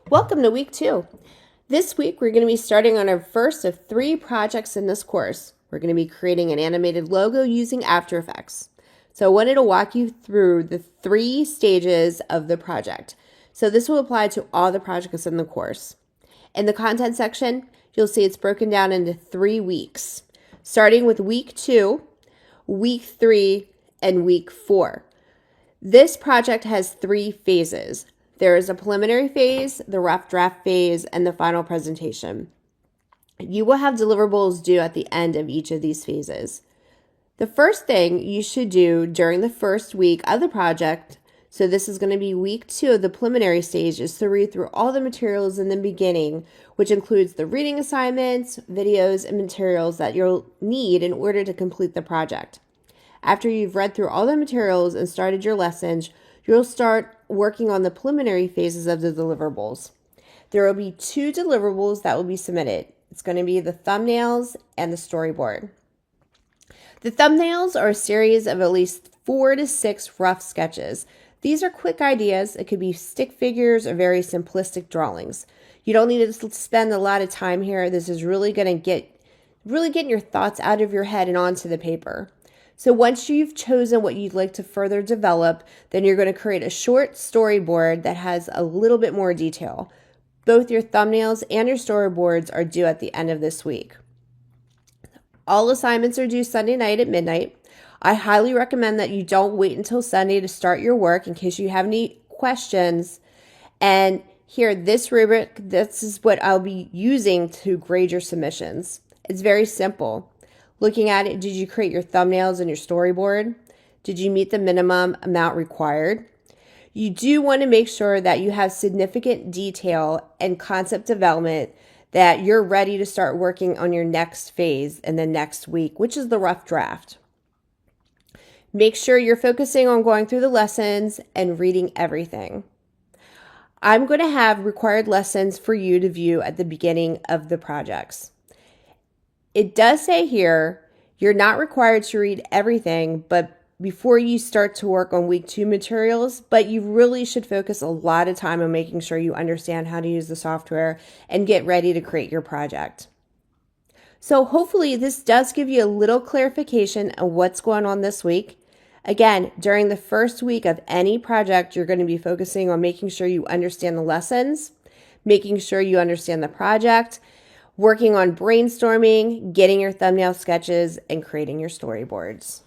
Welcome to week 2. This week we're going to be starting on our first of 3 projects in this course. We're going to be creating an animated logo using After Effects. So I wanted to walk you through the 3 stages of the project. So this will apply to all the projects in the course. In the content section, you'll see it's broken down into 3 weeks, starting with week 2, week 3, and week 4. This project has 3 phases. There is a preliminary phase, the rough draft phase, and the final presentation. You will have deliverables due at the end of each of these phases. The first thing you should do during the first week of the project, so this is going to be week 2 of the preliminary stage, is to read through all the materials in the beginning, which includes the reading assignments, videos, and materials that you'll need in order to complete the project. After you've read through all the materials and started your lessons, you'll start working on the preliminary phases of the deliverables. There will be 2 deliverables that will be submitted. It's going to be the thumbnails and the storyboard. The thumbnails are a series of at least 4 to 6 rough sketches. These are quick ideas. It could be stick figures or very simplistic drawings. You don't need to spend a lot of time here. This is really going to getting your thoughts out of your head and onto the paper. So once you've chosen what you'd like to further develop, then you're going to create a short storyboard that has a little bit more detail. Both your thumbnails and your storyboards are due at the end of this week. All assignments are due Sunday night at midnight. I highly recommend that you don't wait until Sunday to start your work in case you have any questions. And here, this rubric, this is what I'll be using to grade your submissions. It's very simple. Looking at it, did you create your thumbnails and your storyboard? Did you meet the minimum amount required? You do want to make sure that you have significant detail and concept development, that you're ready to start working on your next phase in the next week, which is the rough draft. Make sure you're focusing on going through the lessons and reading everything. I'm going to have required lessons for you to view at the beginning of the projects. It does say here, you're not required to read everything, but before you start to work on week 2 materials, but you really should focus a lot of time on making sure you understand how to use the software and get ready to create your project. So hopefully this does give you a little clarification of what's going on this week. Again, during the first week of any project, you're going to be focusing on making sure you understand the lessons, making sure you understand the project, working on brainstorming, getting your thumbnail sketches, and creating your storyboards.